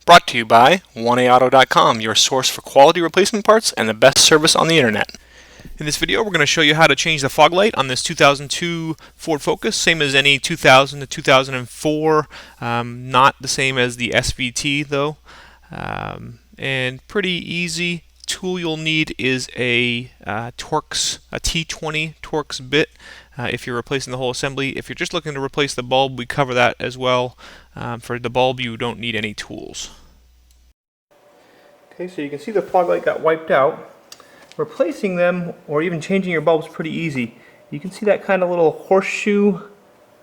Brought to you by 1AAuto.com, your source for quality replacement parts and the best service on the internet. In this video, we're going to show you how to change the fog light on this 2002 Ford Focus, same as any 2000 to 2004, not the same as the SVT though, and pretty easy. Tool you'll need is a Torx, a T20 Torx bit if you're replacing the whole assembly. If you're just looking to replace the bulb, we cover that as well. For the bulb, you don't need any tools. Okay, so you can see the fog light got wiped out. Replacing them or even changing your bulb is pretty easy. You can see that kind of little horseshoe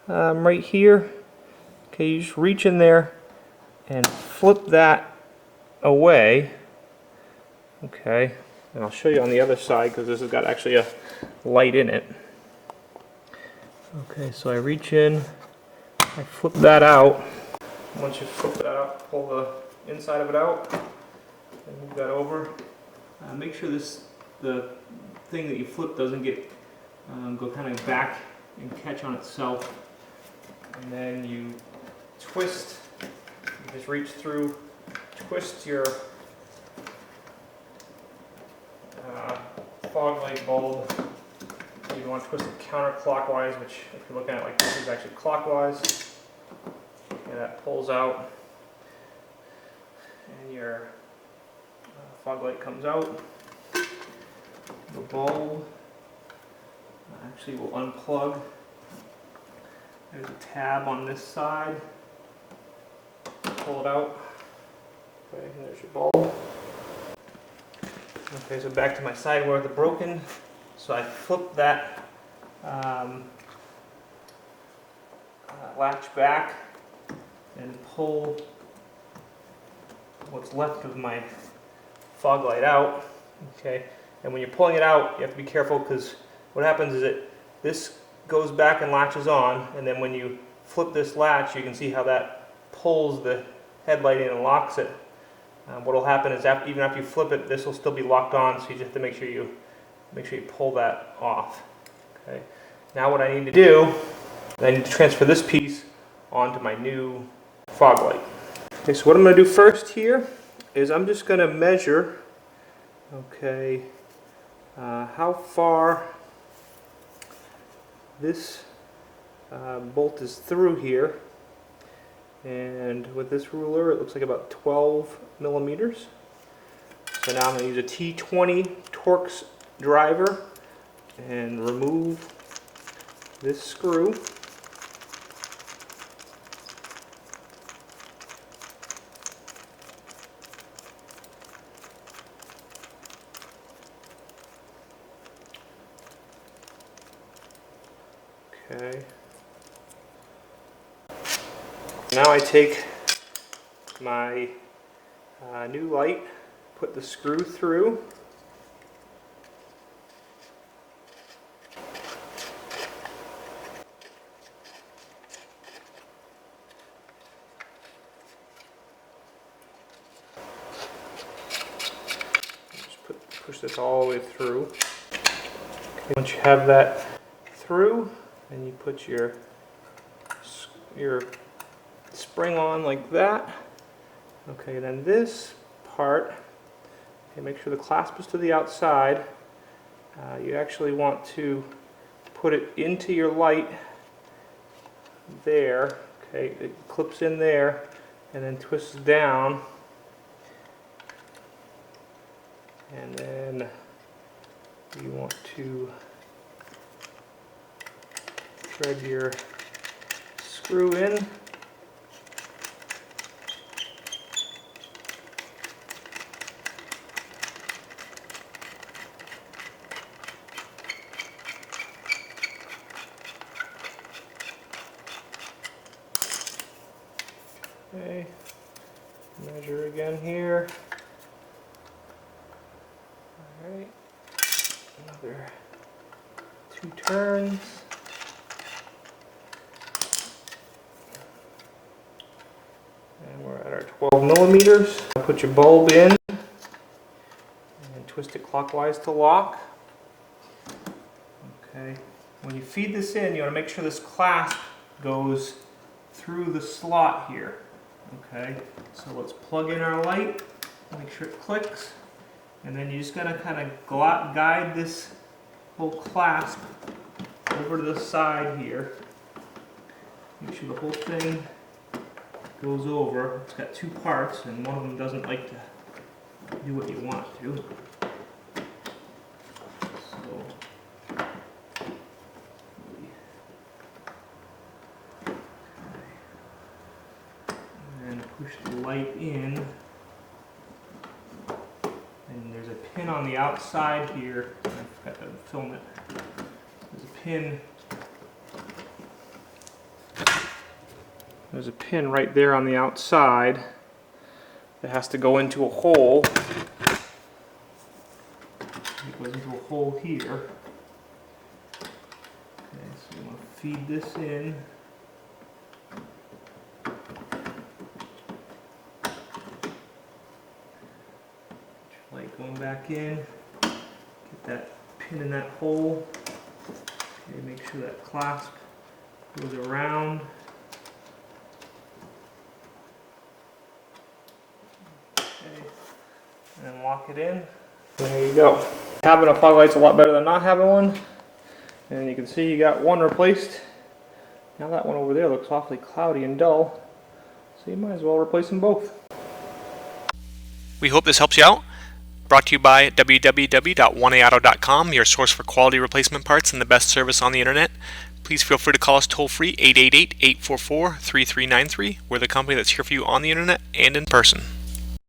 right here. Okay, you just reach in there and flip that away. Okay, and I'll show you on the other side because this has got actually a light in it. Okay, so I reach in, I flip that out. Once you flip that out, pull the inside of it out, and move that over. Make sure the thing that you flip doesn't get go kind of back and catch on itself. And then you twist, you just reach through, twist your fog light bulb. You want to twist it counterclockwise, which if you're looking at it like this is actually clockwise. And that pulls out, and your fog light comes out. The bulb actually will unplug. There's a tab on this side. Pull it out. Okay, and there's your bulb. Okay, so back to my side where the broken. So I flip that latch back and pull what's left of my fog light out. Okay, and when you're pulling it out, you have to be careful because what happens is that this goes back and latches on, and then when you flip this latch, you can see how that pulls the headlight in and locks it. What will happen is even after you flip it, this will still be locked on, so you just have to make sure you pull that off. Okay. Now what I need to do, I need to transfer this piece onto my new fog light. Okay, so what I'm going to do first here is I'm just going to measure, okay, how far this bolt is through here. And with this ruler, it looks like about 12 millimeters. So now I'm going to use a T20 Torx driver and remove this screw. Okay. Now I take my new light, put the screw through. Just push this all the way through. Okay. Once you have that through, then you put your spring on like that. Okay, then this part, okay, make sure the clasp is to the outside. You actually want to put it into your light there. Okay, it clips in there and then twists down. And then you want to thread your screw in. Okay, measure again here. Alright, another 2 turns. And we're at our 12 millimeters. Put your bulb in and twist it clockwise to lock. Okay, when you feed this in, you want to make sure this clasp goes through the slot here. Okay, so let's plug in our light, make sure it clicks, and then you just gotta kind of guide this whole clasp over to the side here. Make sure the whole thing goes over. It's got two parts, and one of them doesn't like to do what you want it to. Push the light in, and there's a pin on the outside here. I forgot to film it. There's a pin right there on the outside that has to go into a hole. It goes into a hole here. Okay, so I'm going to feed this in. Light going back in, get that pin in that hole. Okay, make sure that clasp goes around. Okay, and then lock it in. There you go. Having a fog light's a lot better than not having one. And you can see you got one replaced. Now that one over there looks awfully cloudy and dull, so you might as well replace them both. We hope this helps you out. Brought to you by www.1aauto.com, your source for quality replacement parts and the best service on the internet. Please feel free to call us toll free 888-844-3393. We're the company that's here for you on the internet and in person.